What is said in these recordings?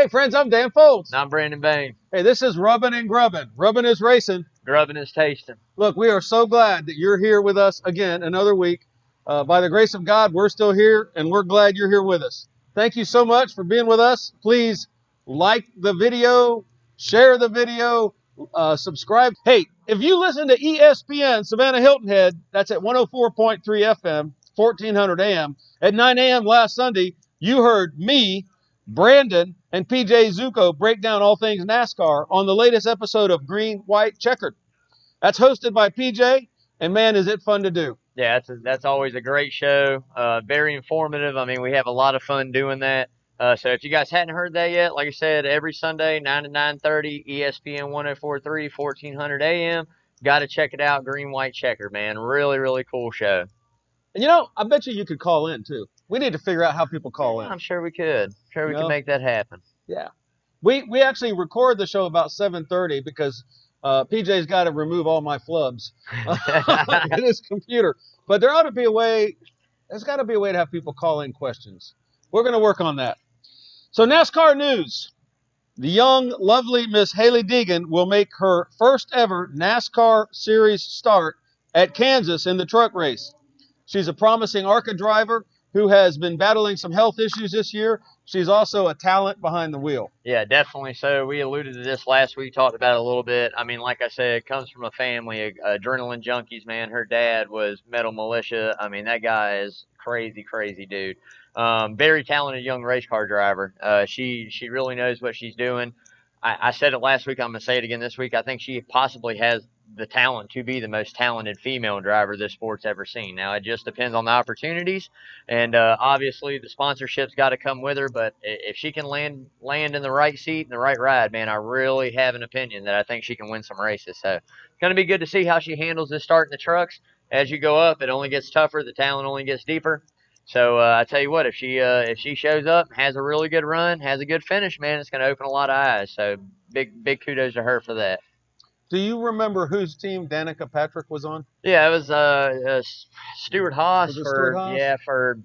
Hey, friends, I'm Dan Foulds. And I'm Brandon Bain. Hey, this is Rubbin' and Grubbin'. Rubbin' is racing. Grubbin' is tasting. Look, we are so glad that you're here with us again another week. By the grace of God, we're still here, and we're glad you're here with us. Thank you so much for being with us. Please like the video, share the video, subscribe. Hey, if you listen to ESPN Savannah Hilton Head, that's at 104.3 FM, 1400 AM, at 9 a.m. last Sunday, you heard me, Brandon, and PJ Zuko break down all things NASCAR on the latest episode of Green, White, Checkered. That's hosted by PJ, and man, is it fun to do. Yeah, that's always a great show. Very informative. I mean, we have a lot of fun doing that. So if you guys hadn't heard that yet, like I said, every Sunday, 9 to 9:30, ESPN 104.3, 1400 AM. Got to check it out, Green, White, Checker, man. Really, really cool show. And you know, I bet you could call in, too. We need to figure out how people call in. I'm sure we could. We can make that happen. Yeah. We actually record the show about 7:30 because PJ's got to remove all my flubs in his computer. But there ought to be a way, there's got to be a way to have people call in questions. We're going to work on that. So NASCAR news. The young, lovely Miss Hailie Deegan will make her first ever NASCAR Series start at Kansas in the truck race. She's a promising ARCA driver who has been battling some health issues this year. She's also a talent behind the wheel. Yeah, definitely. So we alluded to this last week, talked about it a little bit. I mean, like I said, it comes from a family, adrenaline junkies, man. Her dad was metal militia. I mean, that guy is crazy, crazy dude. Very talented young race car driver. She really knows what she's doing. I said it last week. I'm going to say it again this week. I think she possibly has the talent to be the most talented female driver this sport's ever seen. Now, it just depends on the opportunities, and obviously the sponsorship's got to come with her, but if she can land in the right seat and the right ride, man, I really have an opinion that I think she can win some races. So it's going to be good to see how she handles this start in the trucks. As you go up, it only gets tougher. The talent only gets deeper. So I tell you what, if she shows up, has a really good run, has a good finish, man, it's going to open a lot of eyes. So big kudos to her for that. Do you remember whose team Danica Patrick was on? Yeah, it was Stuart Haas for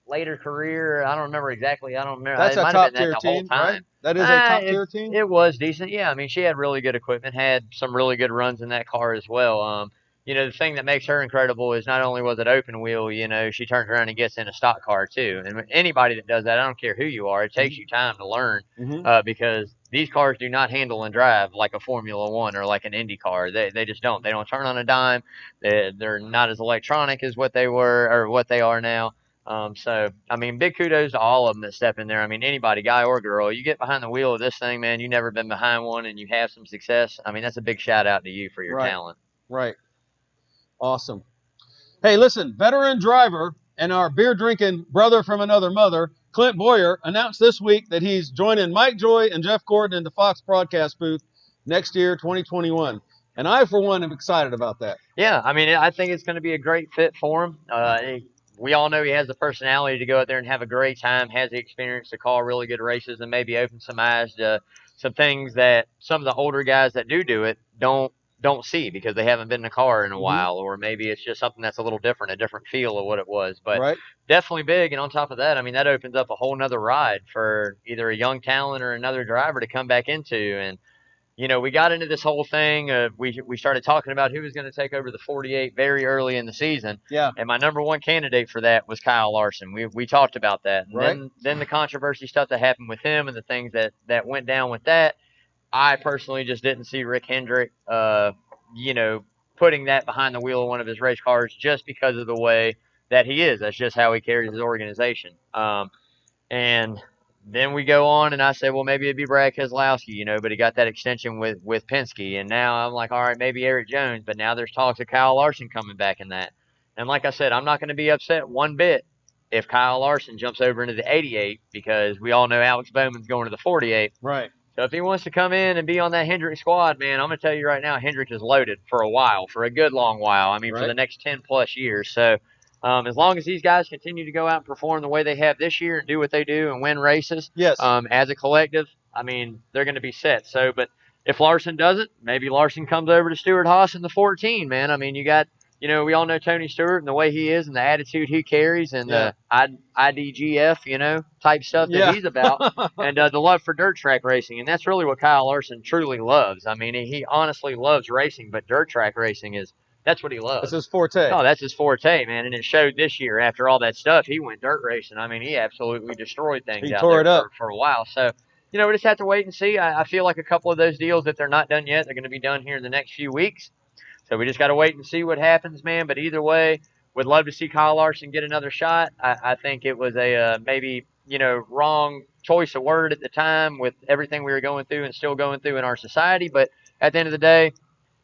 later career. I don't remember exactly. I don't remember. That's it a might top have been tier that the whole team, time. right? That is a top tier team. It was decent. Yeah, I mean, she had really good equipment. Had some really good runs in that car as well. The thing that makes her incredible is not only was it open wheel, she turns around and gets in a stock car too. And anybody that does that, I don't care who you are, it takes you time to learn because these cars do not handle and drive like a Formula One or like an Indy car. They just don't. They don't turn on a dime. They're not as electronic as what they were or what they are now. So, I mean, big kudos to all of them that step in there. I mean, anybody, guy or girl, you get behind the wheel of this thing, man, you've never been behind one and you have some success. I mean, that's a big shout out to you for your talent. Right. Awesome. Hey, listen, veteran driver and our beer-drinking brother from another mother, Clint Boyer, announced this week that he's joining Mike Joy and Jeff Gordon in the Fox broadcast booth next year, 2021. And I, for one, am excited about that. Yeah, I mean, I think it's going to be a great fit for him. We all know he has the personality to go out there and have a great time, has the experience to call really good races and maybe open some eyes to some things that some of the older guys that do it don't see because they haven't been in a car in a while, or maybe it's just something that's a little different, a different feel of what it was. But definitely big. And on top of that, I mean, that opens up a whole nother ride for either a young talent or another driver to come back into. And we got into this whole thing. We started talking about who was going to take over the 48 very early in the season. Yeah. And my number one candidate for that was Kyle Larson. We talked about that. And then the controversy stuff that happened with him and the things that went down with that. I personally just didn't see Rick Hendrick, putting that behind the wheel of one of his race cars just because of the way that he is. That's just how he carries his organization. And then we go on, and I say, well, maybe it'd be Brad Keselowski, but he got that extension with Penske. And now I'm like, all right, maybe Eric Jones. But now there's talks of Kyle Larson coming back in that. And like I said, I'm not going to be upset one bit if Kyle Larson jumps over into the 88 because we all know Alex Bowman's going to the 48. Right. So if he wants to come in and be on that Hendrick squad, man, I'm going to tell you right now, Hendrick is loaded for a while, for a good long while. I mean, for the next 10-plus years. So as long as these guys continue to go out and perform the way they have this year and do what they do and win races as a collective, I mean, they're going to be set. So, but if Larson doesn't, maybe Larson comes over to Stuart Haas in the 14, man. I mean, you got we all know Tony Stewart and the way he is and the attitude he carries and Yeah. the IDGF, type stuff that Yeah. he's about, and the love for dirt track racing. And that's really what Kyle Larson truly loves. I mean, he honestly loves racing, but dirt track racing that's what he That's loves. his forte. Oh, that's his forte, man. And it showed this year after all that stuff. He went dirt racing. I mean, he absolutely destroyed things He out tore there it up. for a while. So, we just have to wait and see. I feel like a couple of those deals, if they're not done yet, they're going to be done here in the next few weeks. So we just got to wait and see what happens, man. But either way, would love to see Kyle Larson get another shot. I think it was a maybe wrong choice of word at the time with everything we were going through and still going through in our society. But at the end of the day,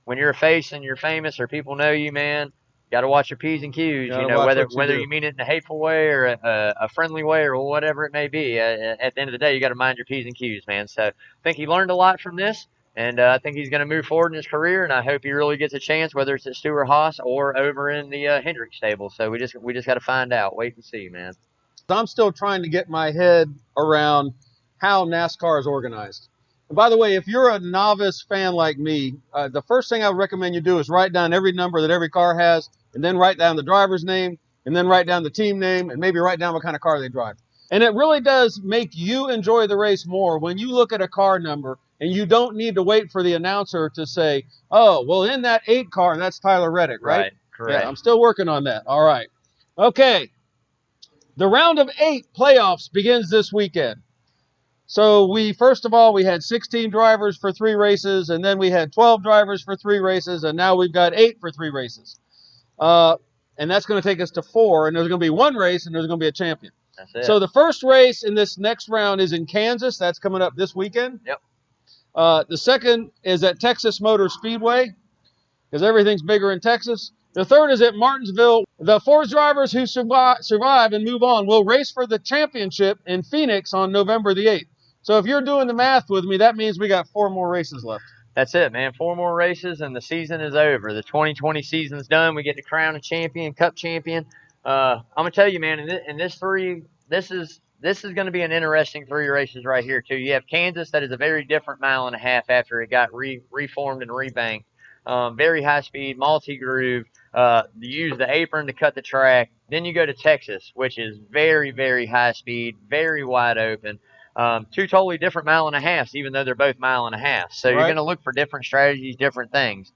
when you're a face and you're famous or people know you, man, you got to watch your P's and Q's. Gotta watch Whether what you do. you mean it in a hateful way or a friendly way or whatever it may be. At the end of the day, you got to mind your P's and Q's, man. So I think he learned a lot from this. And I think he's going to move forward in his career, and I hope he really gets a chance, whether it's at Stewart Haas or over in the Hendrick stable. So we just got to find out, wait and see, man. I'm still trying to get my head around how NASCAR is organized. And by the way, if you're a novice fan like me, the first thing I would recommend you do is write down every number that every car has, and then write down the driver's name, and then write down the team name, and maybe write down what kind of car they drive. And it really does make you enjoy the race more when you look at a car number and you don't need to wait for the announcer to say, oh, well, in that 8 car, that's Tyler Reddick, right? Right, correct. Yeah, I'm still working on that. All right. Okay. The round of 8 playoffs begins this weekend. So first of all, we had 16 drivers for 3 races, and then we had 12 drivers for 3 races, and now we've got 8 for 3 races. And that's going to take us to 4, and there's going to be 1 race, and there's going to be a champion. That's it. So the first race in this next round is in Kansas. That's coming up this weekend. Yep. The second is at Texas Motor Speedway, because everything's bigger in Texas. The third is at Martinsville. The 4 drivers who survive and move on will race for the championship in Phoenix on November the 8th. So if you're doing the math with me, that means we got 4 more races left. That's it, man. 4 more races and the season is over. The 2020 season's done. We get to crown a champion, cup champion. I'm gonna tell you, man. In this is going to be an interesting 3 races right here too. You have Kansas, that is a very different mile and a half after it got reformed and rebanked. Very high speed, multi groove. You use the apron to cut the track. Then you go to Texas, which is very, very high speed, very wide open. 2 totally different mile and a halves, even though they're both mile and a half. So you're going to look for different strategies, different things,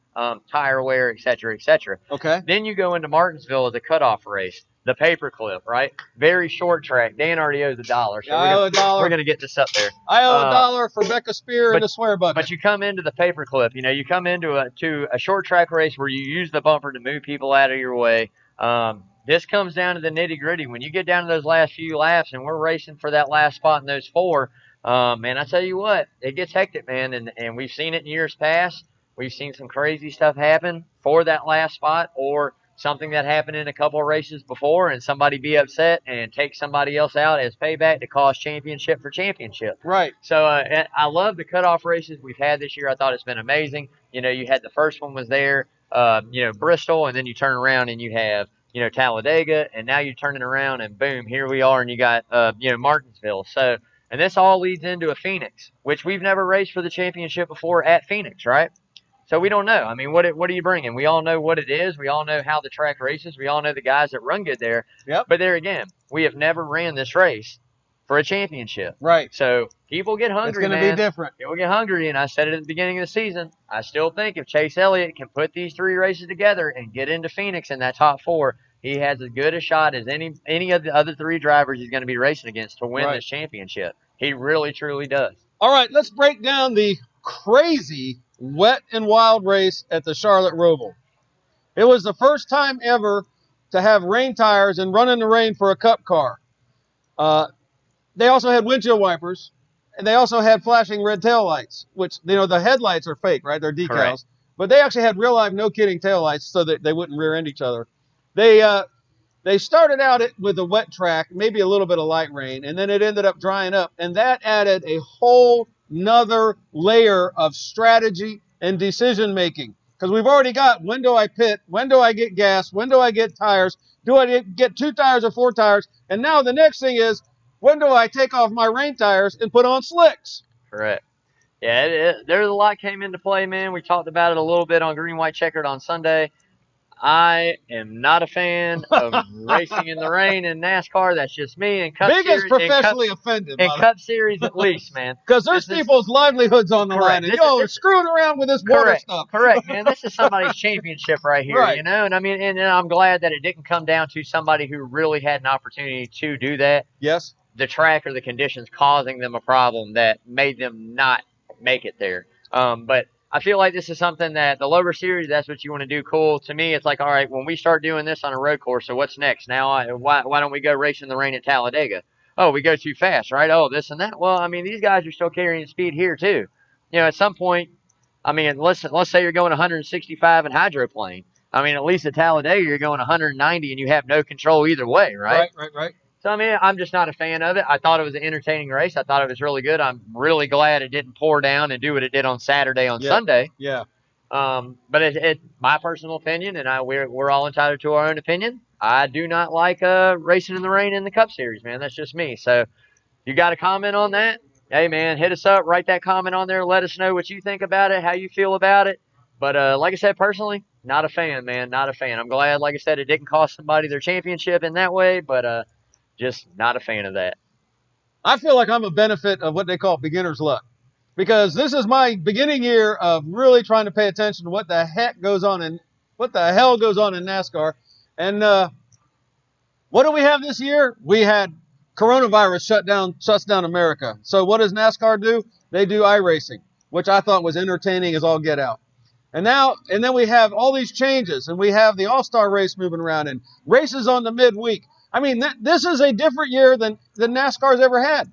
tire wear, et cetera, et cetera. Okay. Then you go into Martinsville as a cutoff race, the paperclip, right? Very short track. Dan already owes $1, so I owe $1. We're going to get this up there. I owe $1 for Becca Spear and the swear bucket. But you come into the paperclip, you come into a short track race where you use the bumper to move people out of your way. This comes down to the nitty gritty. When you get down to those last few laps and we're racing for that last spot in those 4, man, I tell you what, it gets hectic, man. And we've seen it in years past. We've seen some crazy stuff happen for that last spot or something that happened in a couple of races before and somebody be upset and take somebody else out as payback to cost championship for championship. Right. So I love the cutoff races we've had this year. I thought it's been amazing. You had the first one was there, Bristol, and then you turn around and you have, Talladega, and now you're turning around and boom, here we are, and you got, Martinsville. So, and this all leads into a Phoenix, which we've never raced for the championship before at Phoenix, right? So we don't know. I mean, what are you bringing? We all know what it is. We all know how the track races. We all know the guys that run good there. Yep. But there again, we have never ran this race for a championship. Right. So people get hungry, It's going to be different. People get hungry, and I said it at the beginning of the season. I still think if Chase Elliott can put these 3 races together and get into Phoenix in that top 4, he has as good a shot as any of the other 3 drivers he's going to be racing against to win this championship. He really, truly does. All right, let's break down the crazy wet and wild race at the Charlotte Roval. It was the first time ever to have rain tires and run in the rain for a cup car. They also had windshield wipers, and they also had flashing red tail lights, which, the headlights are fake, right? They're decals. Correct. But they actually had real life, no kidding, tail lights so that they wouldn't rear end each other. They started out with a wet track, maybe a little bit of light rain, and then it ended up drying up. And that added a whole nother layer of strategy and decision making. Because we've already got, when do I pit? When do I get gas? When do I get tires? Do I get 2 tires or 4 tires? And now the next thing is, when do I take off my rain tires and put on slicks? Correct. Yeah, there's a lot came into play, man. We talked about it a little bit on Green, White, Checkered on Sunday. I am not a fan of racing in the rain in NASCAR. That's just me. And Big is professionally offended by Cup Series at least, man. because there's people's livelihoods on the line, correct. and y'all are screwing around with this water stuff. Correct, man. This is somebody's championship right here, Right. you know. And I mean, and I'm glad that it didn't come down to somebody who really had an opportunity to do that. Yes. The track or the conditions causing them a problem that made them not make it there. But I feel like this is something that the lower series, that's what you want to do. Cool. To me, it's like, all right, when we start doing this on a road course, so what's next? Now, why don't we go race in the rain at Talladega? Oh, we go too fast, right? Oh, this and that. Well, I mean, these guys are still carrying speed here too. You know, at some point, I mean, let's say you're going 165 in hydroplane. I mean, at least at Talladega, you're going 190 and you have no control either way, right? Right. So, I mean, I'm just not a fan of it. I thought it was an entertaining race. I thought it was really good. I'm really glad it didn't pour down and do what it did on Saturday on Sunday. Yeah. But it's my personal opinion, and we're all entitled to our own opinion. I do not like racing in the rain in the Cup Series, man. That's just me. So, you got a comment on that? Hey, man, hit us up. Write that comment on there. Let us know what you think about it, how you feel about it. But like I said, personally, not a fan, man. Not a fan. I'm glad, like I said, it didn't cost somebody their championship in that way, but just not a fan of that. I feel like I'm a benefit of what they call beginner's luck, because this is my beginning year of really trying to pay attention to what the hell goes on in NASCAR. And what do we have this year? We had coronavirus shuts down America. So what does NASCAR do? They do iRacing, which I thought was entertaining as all get out. And then we have all these changes, and we have the All-Star race moving around and races on the midweek. I mean, this is a different year than NASCAR's ever had.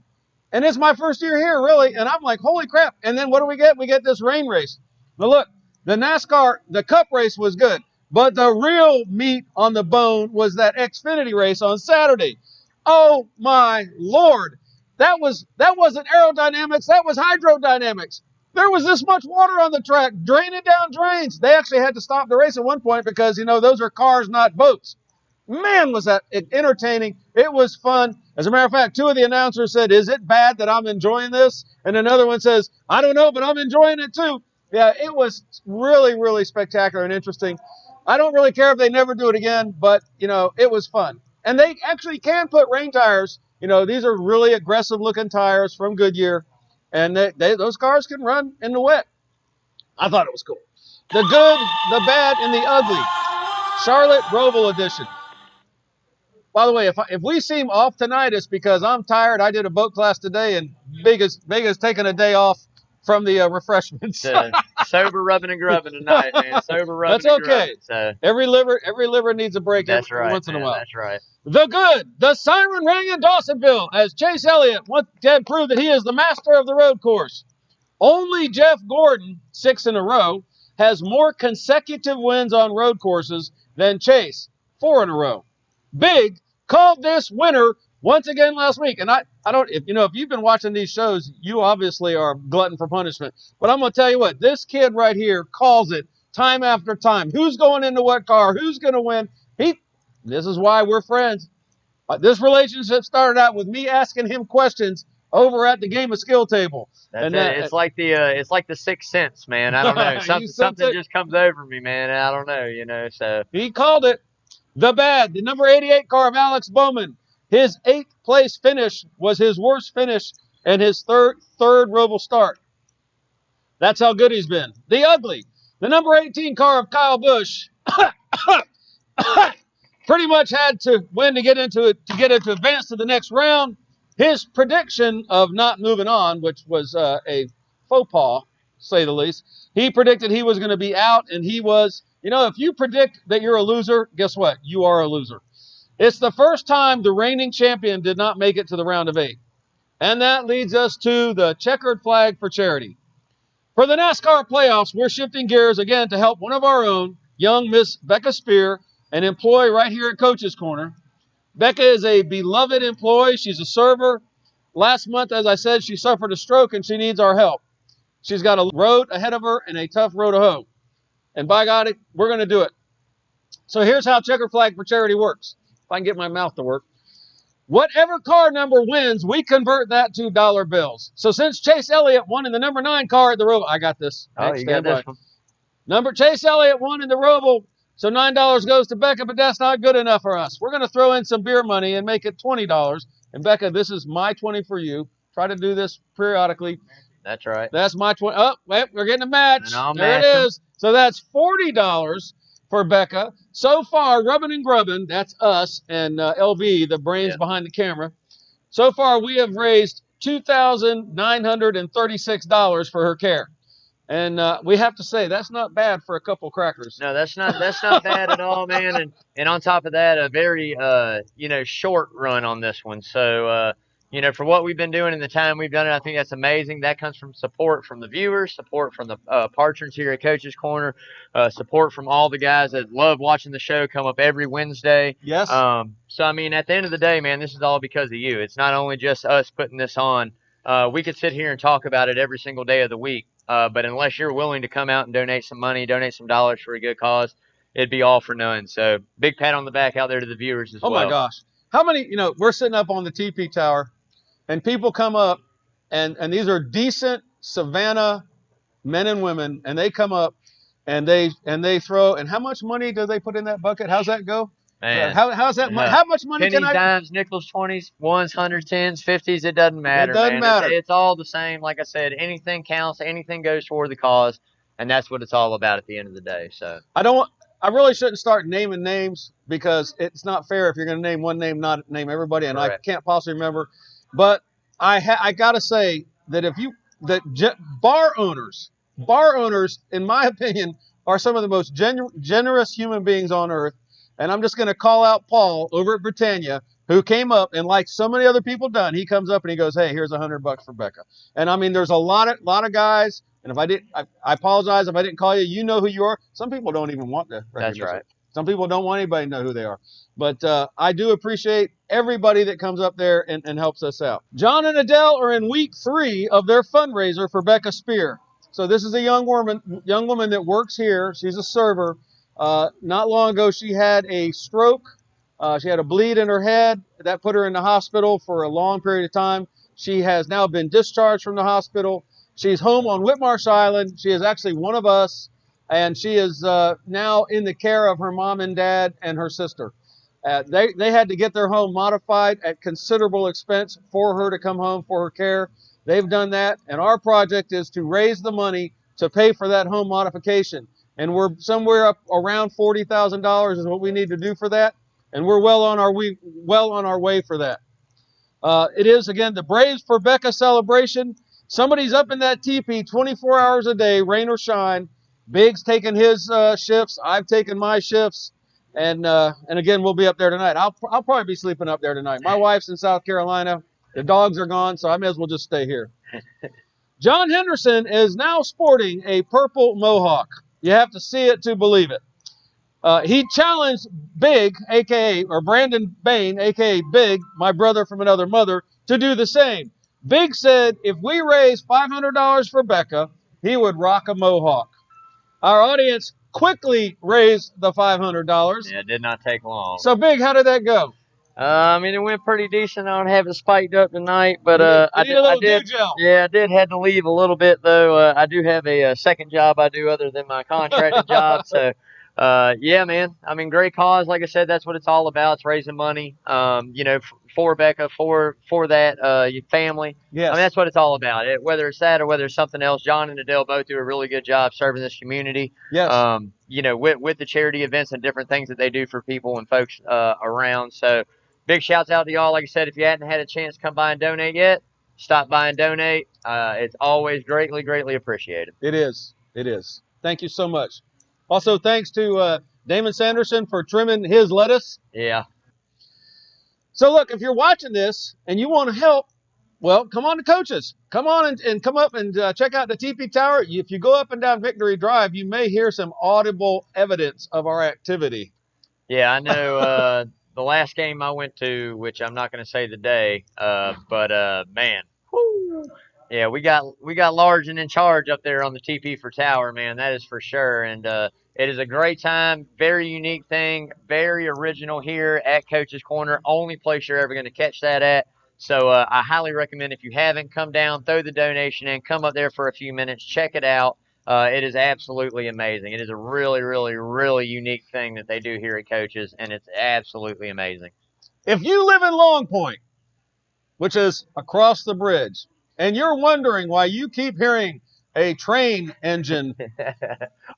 And it's my first year here, really, and I'm like, holy crap. And then what do we get? We get this rain race. Now, look, the Cup race was good, but the real meat on the bone was that Xfinity race on Saturday. Oh, my Lord. That wasn't aerodynamics. That was hydrodynamics. There was this much water on the track, draining down drains. They actually had to stop the race at one point because, those are cars, not boats. Man, was that entertaining. It was fun. As a matter of fact, two of the announcers said, is it bad that I'm enjoying this? And another one says, I don't know, but I'm enjoying it too. Yeah, it was really, really spectacular and interesting. I don't really care if they never do it again, but, it was fun. And they actually can put rain tires. These are really aggressive-looking tires from Goodyear, and those cars can run in the wet. I thought it was cool. The good, the bad, and the ugly. Charlotte Roval edition. By the way, if we seem off tonight, it's because I'm tired. I did a boat class today, and Big is taking a day off from the refreshments. Sober rubbing and grubbing tonight, man. Sober rubbing. That's okay. So every liver needs a break every once in a while. That's right. The good, the siren rang in Dawsonville as Chase Elliott once again proved that he is the master of the road course. Only Jeff Gordon, 6 in a row, has more consecutive wins on road courses than Chase, 4 in a row. Big called this winner once again last week. And I don't, if you've been watching these shows, you obviously are a glutton for punishment. But I'm going to tell you what, this kid right here calls it time after time. Who's going into what car? Who's going to win? This is why we're friends. This relationship started out with me asking him questions over at the Game of Skill table. That's it. It's like the Sixth Sense, man. I don't know. Something just comes over me, man. I don't know, So he called it. The bad, the number 88 car of Alex Bowman. His 8th place finish was his worst finish and his third Roval start. That's how good he's been. The ugly, the number 18 car of Kyle Busch. Pretty much had to win to get into advance to the next round. His prediction of not moving on, which was a faux pas, say the least. He predicted he was going to be out, and he was. If you predict that you're a loser, guess what? You are a loser. It's the first time the reigning champion did not make it to the round of 8. And that leads us to the checkered flag for charity. For the NASCAR playoffs, we're shifting gears again to help one of our own, young Miss Becca Spear, an employee right here at Coach's Corner. Becca is a beloved employee. She's a server. Last month, as I said, she suffered a stroke and she needs our help. She's got a road ahead of her and a tough road to hoe. And by God, we're going to do it. So here's how Checkered Flag for Charity works. If I can get my mouth to work. Whatever car number wins, we convert that to dollar bills. So since Chase Elliott won in the number 9 car at the Roval, I got this. Oh, you got this one. Chase Elliott won in the Roval So $9 goes to Becca, but that's not good enough for us. We're going to throw in some beer money and make it $20. And Becca, this is my 20 for you. Try to do this periodically. That's right. That's my 20. Oh, wait, we're getting a match. And I'll there match it 'em. is. So that's $40 for Becca. So far, rubbing and grubbing, that's us and LV, the brains behind the camera. So far, we have raised $2,936 for her care. And we have to say, that's not bad for a couple crackers. No, that's not bad at all, man. And on top of that, a very short run on this one. So for what we've been doing and the time we've done it, I think that's amazing. That comes from support from the viewers, support from the patrons here at Coach's Corner, support from all the guys that love watching the show, come up every Wednesday. Yes. So I mean, at the end of the day, man, this is all because of you. It's not only just us putting this on. We could sit here and talk about it every single day of the week. But unless you're willing to come out and donate some money, donate some dollars for a good cause, it'd be all for none. So big pat on the back out there to the viewers as well. Oh my gosh. How many, we're sitting up on the TP tower and people come up and these are decent Savannah men and women and they come up and they throw, and how much money do they put in that bucket? How's that go? Man, how's that? How much money pennies, can I? dimes, nickels, 20s, 1s, 100s, 10s, 50s. It doesn't matter. It doesn't matter. It's all the same. Like I said, anything counts. Anything goes toward the cause, and that's what it's all about at the end of the day. So I really shouldn't start naming names because it's not fair if you're going to name one name, not name everybody, and Correct. I can't possibly remember. But I got to say that bar owners, in my opinion, are some of the most generous human beings on earth. And I'm just going to call out Paul over at Britannia, who came up and, like so many other people done, he comes up and he goes, "Hey, here's $100 for Becca." And I mean, there's a lot of guys. And if I didn't, I apologize if I didn't call you. You know who you are. Some people don't even want to recognize. That's right. Some people don't want anybody to know who they are. But I do appreciate everybody that comes up there and helps us out. John and Adele are in week 3 of their fundraiser for Becca Spear. So this is a young woman that works here. She's a server. Not long ago, she had a stroke. She had a bleed in her head. That put her in the hospital for a long period of time. She has now been discharged from the hospital. She's home on Whitmarsh Island. She is actually one of us, and she is now in the care of her mom and dad and her sister. They had to get their home modified at considerable expense for her to come home for her care. They've done that, and our project is to raise the money to pay for that home modification. And we're somewhere up around $40,000 is what we need to do for that, and we're well on our way for that. It is, again, the Braves for Becca celebration. Somebody's up in that teepee 24 hours a day, rain or shine. Big's taking his shifts. I've taken my shifts. And again, we'll be up there tonight. I'll probably be sleeping up there tonight. My wife's in South Carolina. The dogs are gone, so I may as well just stay here. John Henderson is now sporting a purple mohawk. You have to see it to believe it. He challenged Big, or Brandon Bain, a.k.a. Big, my brother from another mother, to do the same. Big said if we raise $500 for Becca, he would rock a mohawk. Our audience quickly raised the $500. Yeah, it did not take long. So, Big, how did that go? I mean, it went pretty decent. I don't have it spiked up tonight, but I did had to leave a little bit though. I do have a second job I do other than my contracted job, so yeah, man. I mean, great cause. Like I said, that's what it's all about. It's raising money. For Becca, for that your family. Yes. I mean, that's what it's all about. Whether it's that or whether it's something else. John and Adele both do a really good job serving this community. Yes. With the charity events and different things that they do for people and folks around. So, big shouts out to y'all. Like I said, if you hadn't had a chance to come by and donate yet, stop by and donate. It's always greatly, greatly appreciated. It is. It is. Thank you so much. Also, thanks to Damon Sanderson for trimming his lettuce. Yeah. So, look, if you're watching this and you want to help, well, come on to Coaches. Come on and come up and check out the TP Tower. If you go up and down Victory Drive, you may hear some audible evidence of our activity. Yeah, I know the last game I went to, which I'm not going to say the day, but man, whoo, yeah, we got large and in charge up there on the TP for Tower, man. That is for sure, and it is a great time, very unique thing, very original here at Coach's Corner. Only place you're ever going to catch that at. So I highly recommend if you haven't, come down, throw the donation in, come up there for a few minutes, check it out. It is absolutely amazing. It is a really, really, really unique thing that they do here at Coaches, and it's absolutely amazing. If you live in Long Point, which is across the bridge, and you're wondering why you keep hearing a train engine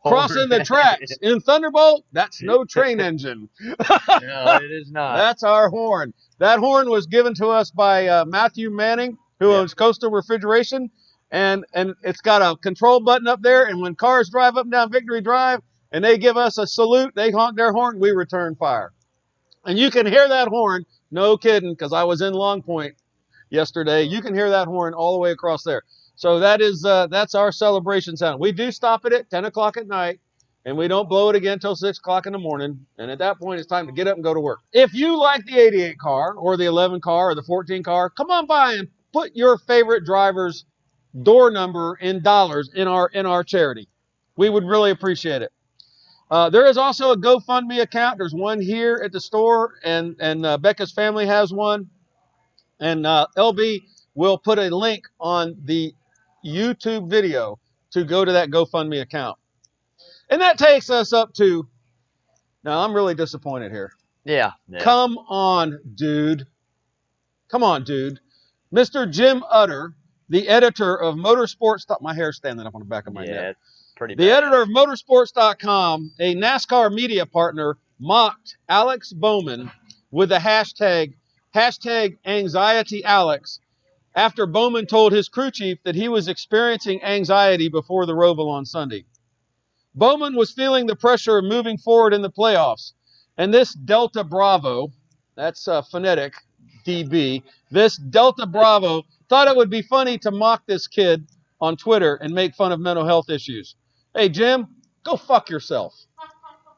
crossing the tracks in Thunderbolt, that's no train engine. No, it is not. That's our horn. That horn was given to us by Matthew Manning, who owns Coastal Refrigeration, and it's got a control button up there, and when cars drive up and down Victory Drive and they give us a salute, they honk their horn, we return fire. And you can hear that horn, no kidding, because I was in Long Point yesterday. You can hear that horn all the way across there. So that's our celebration sound. We do stop it at 10 o'clock at night, and we don't blow it again until 6 o'clock in the morning. And at that point, it's time to get up and go to work. If you like the 88 car or the 11 car or the 14 car, come on by and put your favorite driver's door number in dollars in our charity. We would really appreciate it. There is also a GoFundMe account. There's one here at the store, and Becca's family has one. And LB will put a link on the YouTube video to go to that GoFundMe account. And that takes us up to, now I'm really disappointed here. Yeah. Come on, dude. Come on, dude. Mr. Jim Utter, the editor of Motorsports. My hair's standing up on the back of my neck. It's pretty The bad. editor of Motorsports.com, a NASCAR media partner, mocked Alex Bowman with the hashtag #AnxietyAlex after Bowman told his crew chief that he was experiencing anxiety before the Roval on Sunday. Bowman was feeling the pressure of moving forward in the playoffs, and this Delta Bravo, that's phonetic, DB, this Delta Bravo thought it would be funny to mock this kid on Twitter and make fun of mental health issues. Hey, Jim, go fuck yourself.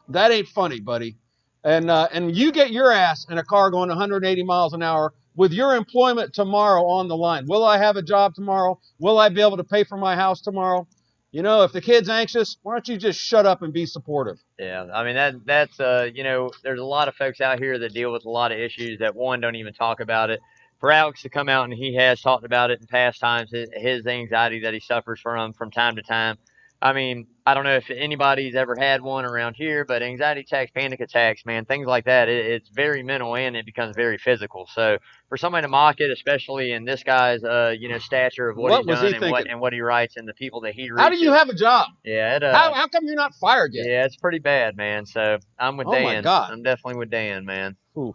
That ain't funny, buddy. And you get your ass in a car going 180 miles an hour with your employment tomorrow on the line. Will I have a job tomorrow? Will I be able to pay for my house tomorrow? You know, if the kid's anxious, why don't you just shut up and be supportive? Yeah, I mean that's you know, there's a lot of folks out here that deal with a lot of issues that one don't even talk about it. For Alex to come out and he has talked about it in past times, his anxiety that he suffers from time to time. I mean, I don't know if anybody's ever had one around here, but anxiety attacks, panic attacks, man, things like that, it's very mental and it becomes very physical. So for somebody to mock it, especially in this guy's you know, stature of what he's was done he and thinking? what he writes and the people that he reaches. How do you have a job? Yeah, how come you're not fired yet? yeah, it's pretty bad, man. So I'm with Dan. My God. I'm definitely with Dan, man. Ooh.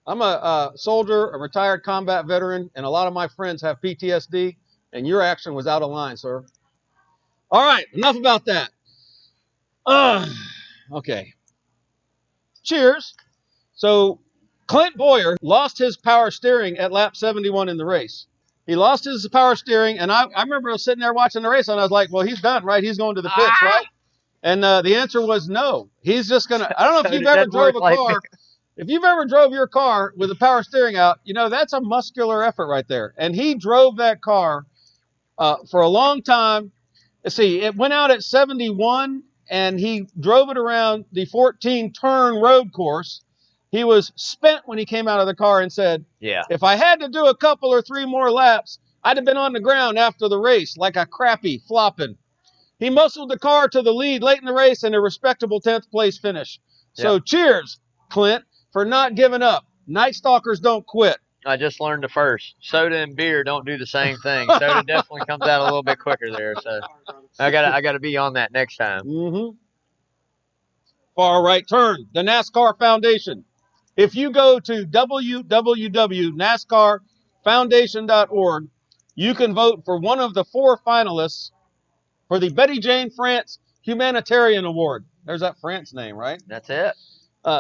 I'm a soldier, a retired combat veteran, and a lot of my friends have PTSD, and your action was out of line, sir. All right, enough about that. Okay. Cheers. So Clint Boyer lost his power steering at lap 71 in the race. He lost his power steering, and I remember I was sitting there watching the race, and I was like, well, he's done, right? He's going to the pits, right? And the answer was no. He's just going to – I don't know if you've ever drove a car. If you've ever drove your car with the power steering out, you know, that's a muscular effort right there. And he drove that car for a long time. Let's see, it went out at 71, and he drove it around the 14-turn road course. He was spent when he came out of the car and said, yeah, if I had to do a couple or three more laps, I'd have been on the ground after the race like a crappy flopping. He muscled the car to the lead late in the race and a respectable 10th place finish. So cheers, Clint, for not giving up. Night Stalkers don't quit. I just learned the first. Soda and beer don't do the same thing. Soda definitely comes out a little bit quicker there. So I gotta be on that next time. Mm-hmm. Far right turn, the NASCAR Foundation. If you go to www.nascarfoundation.org, you can vote for one of the 4 finalists for the Betty Jane France Humanitarian Award. There's that France name, right? That's it.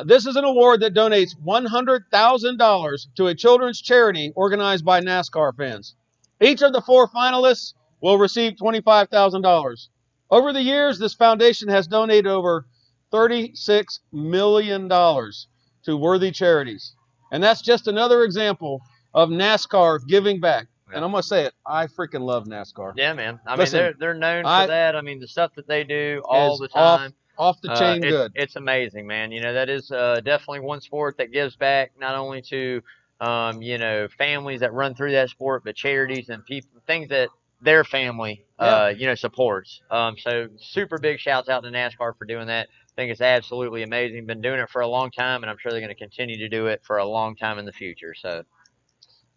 This is an award that donates $100,000 to a children's charity organized by NASCAR fans. Each of the 4 finalists will receive $25,000. Over the years, this foundation has donated over $36 million to worthy charities. And that's just another example of NASCAR giving back. And I'm going to say it, I freaking love NASCAR. Yeah, man. I mean, they're known for that. I mean, the stuff that they do all the time. Off the chain good. It's amazing, man. You know, that is definitely one sport that gives back not only to, you know, families that run through that sport, but charities and people, things that their family, Yeah. supports. So super big shouts out to NASCAR for doing that. I think it's absolutely amazing. Been doing it for a long time, and I'm sure they're going to continue to do it for a long time in the future. So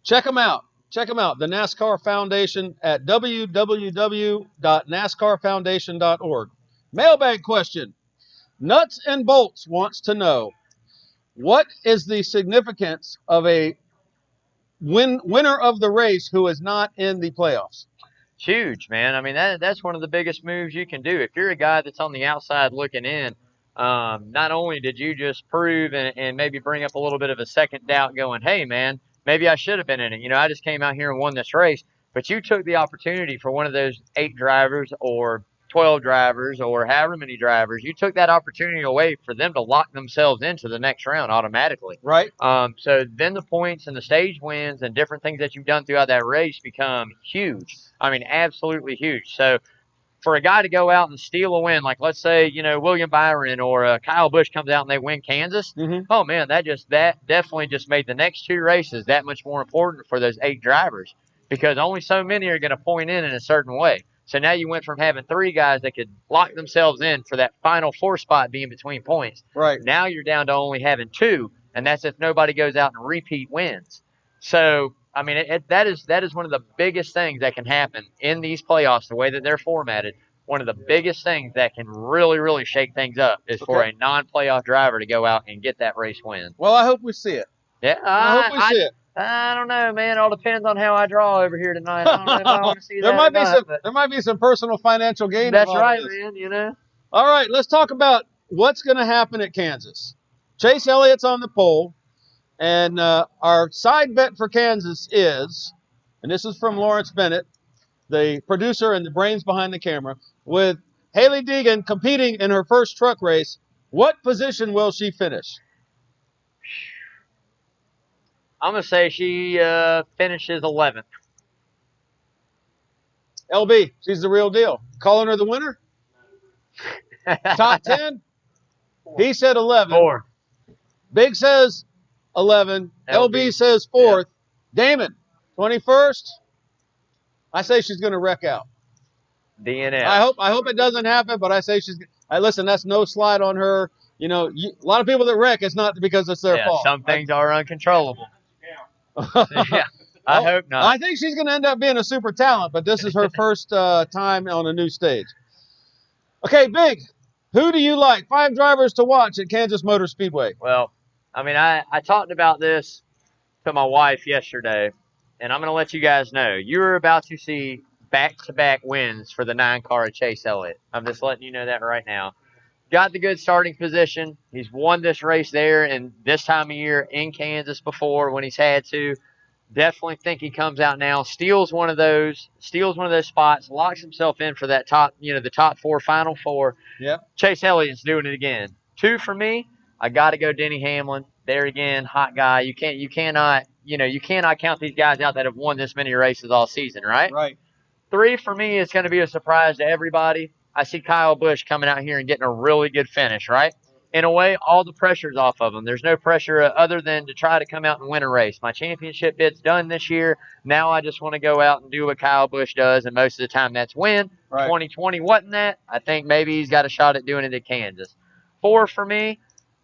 Check them out. Check them out. The NASCAR Foundation at www.nascarfoundation.org. Mailbag question. Nuts and Bolts wants to know, what is the significance of a winner of the race who is not in the playoffs? huge, man. I mean, that's one of the biggest moves you can do. If you're a guy that's on the outside looking in, not only did you just prove and maybe bring up a little bit of a second doubt going, hey, man, maybe I should have been in it. I just came out here and won this race. But you took the opportunity for one of those 8 drivers or 12 drivers or however many drivers. You took that opportunity away for them to lock themselves into the next round automatically. Right. So then the points and the stage wins and different things that you've done throughout that race become huge. I mean, absolutely huge. So for a guy to go out and steal a win, like let's say, William Byron or Kyle Busch comes out and they win Kansas, oh man, that definitely just made the next 2 races that much more important for those 8 drivers because only so many are going to point in a certain way. So now you went from having 3 guys that could lock themselves in for that final 4 spot being between points. Right. Now you're down to only having 2, and that's if nobody goes out and repeat wins. So I mean, that is one of the biggest things that can happen in these playoffs, the way that they're formatted. One of the biggest things that can really, really shake things up is for a non-playoff driver to go out and get that race win. Well, I hope we see it. Yeah, I hope we see it. I don't know, man. It all depends on how I draw over here tonight. I don't know if I want to see that. There might be some personal financial gain. That's right, man. All right, let's talk about what's going to happen at Kansas. Chase Elliott's on the pole. And our side bet for Kansas is, and this is from Lawrence Bennett, the producer and the brains behind the camera, with Haley Deegan competing in her first truck race, what position will she finish? I'm going to say she finishes 11th. LB, she's the real deal. Calling her the winner? Top 10? He said 11. 4. Big says 11. LB says 4th. Yeah. Damon, 21st. I say she's going to wreck out. DNF. I hope it doesn't happen, but I say she's. Listen, that's no slide on her. A lot of people that wreck, it's not because it's their fault. Some things are uncontrollable. Yeah, I hope not. I think she's going to end up being a super talent, but this is her first time on a new stage. Okay, Big, who do you like? 5 drivers to watch at Kansas Motor Speedway. Well, I mean, I talked about this to my wife yesterday, and I'm going to let you guys know. You're about to see back-to-back wins for the 9 car of Chase Elliott. I'm just letting you know that right now. Got the good starting position. He's won this race there and this time of year in Kansas before when he's had to. Definitely think he comes out now, steals one of those spots, locks himself in for that top, the top 4, final 4. Yep. Chase Elliott's doing it again. 2 for me. I got to go Denny Hamlin. There again, hot guy. You cannot count these guys out that have won this many races all season, right? Right. 3 for me is going to be a surprise to everybody. I see Kyle Busch coming out here and getting a really good finish, right? In a way, all the pressure's off of him. There's no pressure other than to try to come out and win a race. My championship bid's done this year. Now I just want to go out and do what Kyle Busch does, and most of the time that's win. Right. 2020 wasn't that. I think maybe he's got a shot at doing it at Kansas. 4 for me,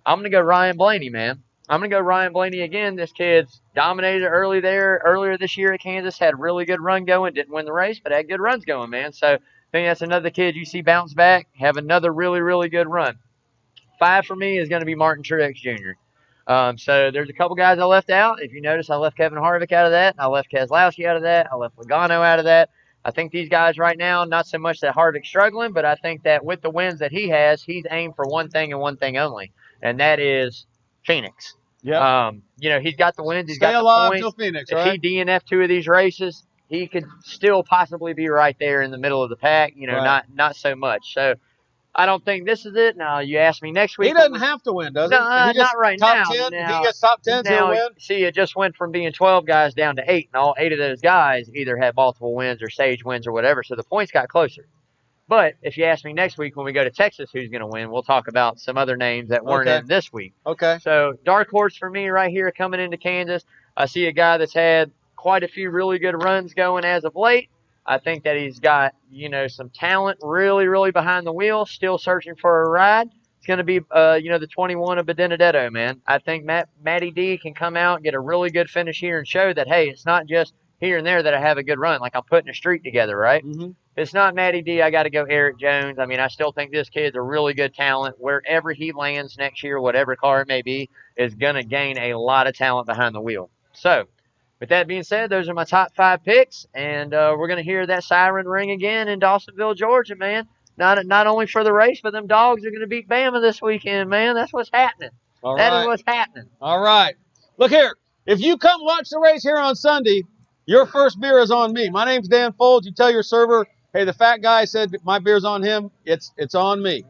I'm going to go Ryan Blaney, man. I'm going to go Ryan Blaney again. This kid's dominated earlier this year at Kansas, had a really good run going, didn't win the race, but had good runs going, man. So I think that's another kid you see bounce back, have another really, really good run. 5 for me is going to be Martin Truex Jr. So there's a couple guys I left out. If you notice, I left Kevin Harvick out of that. I left Keselowski out of that. I left Logano out of that. I think these guys right now, not so much that Harvick's struggling, but I think that with the wins that he has, he's aimed for one thing and one thing only, and that is Phoenix. Yeah. He's got the wins. He's Stay got alive the points. Till Phoenix, right? If he DNF 2 of these races, he could still possibly be right there in the middle of the pack. Right. not so much. So I don't think this is it. Now you ask me next week. He doesn't have to win, does he? No, not right top now. 10. Now, he gets top 10, he'll win. See, it just went from being 12 guys down to 8, and all 8 of those guys either had multiple wins or stage wins or whatever. So the points got closer. But if you ask me next week when we go to Texas who's going to win, we'll talk about some other names that weren't in this week. Okay. So dark horse for me right here coming into Kansas. I see a guy that's had quite a few really good runs going as of late. I think that he's got, some talent really, really behind the wheel, still searching for a ride. It's going to be, the 21 of Benedetto, man. I think Matty D can come out and get a really good finish here and show that, hey, it's not just here and there that I have a good run. Like I'm putting a streak together, right? Mm-hmm. If it's not Matty D, I got to go Eric Jones. I mean, I still think this kid's a really good talent. Wherever he lands next year, whatever car it may be, is going to gain a lot of talent behind the wheel. So, with that being said, those are my top 5 picks, and we're going to hear that siren ring again in Dawsonville, Georgia, man. Not only for the race, but them dogs are going to beat Bama this weekend, man. That's what's happening. That is what's happening. All right. Look here. If you come watch the race here on Sunday, your first beer is on me. My name's Dan Foulds. You tell your server, hey, the fat guy said my beer's on him. It's on me.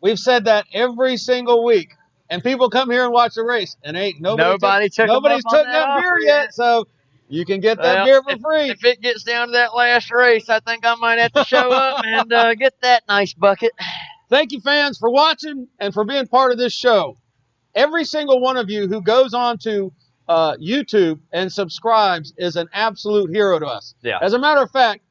We've said that every single week. And people come here and watch the race, and nobody's took that beer yet, so you can get that beer for free. If it gets down to that last race, I think I might have to show up and get that nice bucket. Thank you, fans, for watching and for being part of this show. Every single one of you who goes on to YouTube and subscribes is an absolute hero to us. Yeah. As a matter of fact,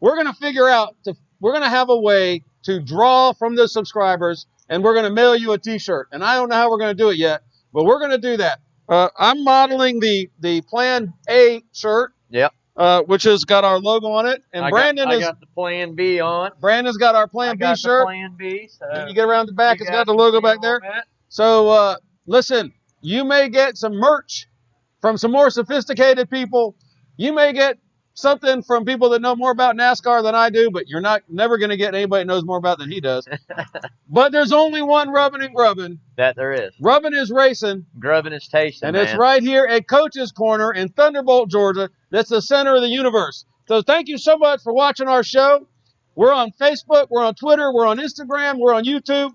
we're going to have a way to draw from the subscribers, and we're going to mail you a T-shirt. And I don't know how we're going to do it yet, but we're going to do that. I'm modeling the Plan A shirt. Yep. Which has got our logo on it, and I got the Plan B on. Brandon's got our Plan B shirt. The Plan B. So and you get around the back, it's got the logo back there. So listen, you may get some merch from some more sophisticated people. You may get something from people that know more about NASCAR than I do, but you're never going to get anybody that knows more about than he does. But there's only one rubbing and grubbing. That there is. Rubbing is racing. Grubbing is tasting, and it's right here at Coach's Corner in Thunderbolt, Georgia. That's the center of the universe. So thank you so much for watching our show. We're on Facebook, we're on Twitter, we're on Instagram, we're on YouTube.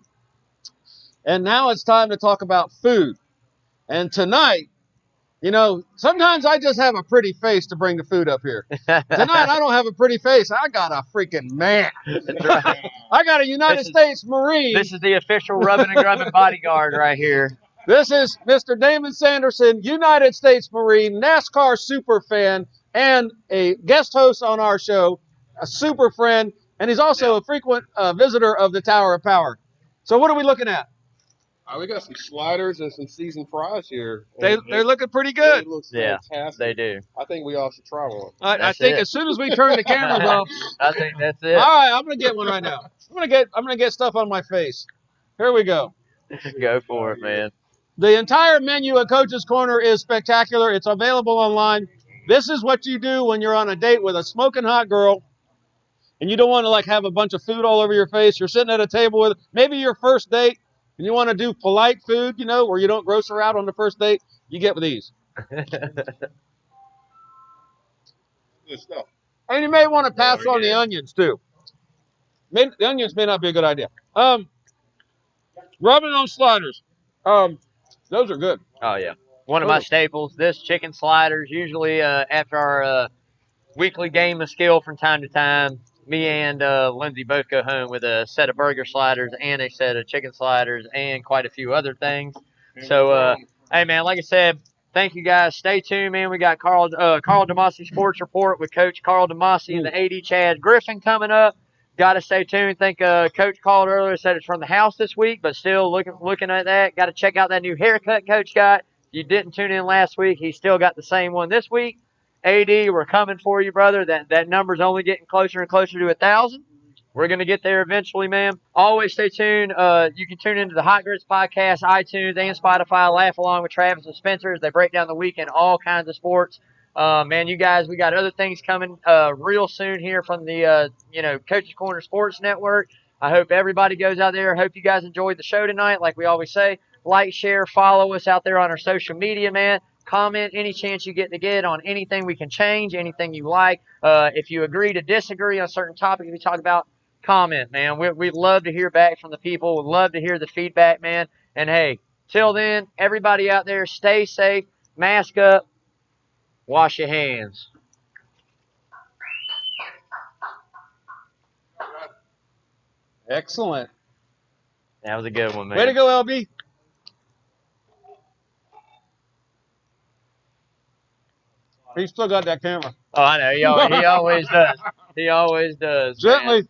And now it's time to talk about food. And tonight, sometimes I just have a pretty face to bring the food up here. Tonight, I don't have a pretty face. I got a freaking man. That's right. I got a United States Marine. This is the official rubbing and grubbing bodyguard right here. This is Mr. Damon Sanderson, United States Marine, NASCAR super fan, and a guest host on our show, a super friend, and he's also a frequent visitor of the Tower of Power. So what are we looking at? We got some sliders and some seasoned fries here. They're looking pretty good. It looks fantastic. They do. I think we all should try one. I think as soon as we turn the cameras off. I think that's it. All right, I'm gonna get one right now. I'm gonna get stuff on my face. Here we go. Go for it, man. The entire menu at Coach's Corner is spectacular. It's available online. This is what you do when you're on a date with a smoking hot girl, and you don't want to have a bunch of food all over your face. You're sitting at a table with maybe your first date. And you want to do polite food, where you don't gross her out on the first date, you get with these. Good stuff. And you may want to pass on the onions, too. The onions may not be a good idea. Rubbing on sliders. Those are good. Oh, yeah. One of my staples, this chicken sliders, usually after our weekly game of skill from time to time, me and Lindsay both go home with a set of burger sliders and a set of chicken sliders and quite a few other things. So, hey, man, like I said, thank you guys. Stay tuned, man. We got Karl DeMasi Sports Report with Coach Karl DeMasi and the AD Chad Griffin coming up. Got to stay tuned. I think Coach called earlier, said it's from the house this week, but still looking at that. Got to check out that new haircut Coach got. If you didn't tune in last week, he still got the same one this week. AD, we're coming for you, brother. That number's only getting closer and closer to 1,000. We're going to get there eventually, man. Always stay tuned. You can tune into the Hot Grits Podcast, iTunes, and Spotify. Laugh along with Travis and Spencer as they break down the week in all kinds of sports. Man, you guys, we got other things coming real soon here from the, Coach's Corner Sports Network. I hope everybody goes out there. Hope you guys enjoyed the show tonight. Like we always say, like, share, follow us out there on our social media, man. Comment any chance you get to get on anything we can change, anything you like. If you agree to disagree on certain topics we talk about, comment, man. We'd love to hear back from the people. We'd love to hear the feedback, man. And, hey, till then, everybody out there, stay safe, mask up, wash your hands. Excellent. That was a good one, man. Way to go, LB. He's still got that camera. Oh, I know. He always does. He always does. Man. Gently.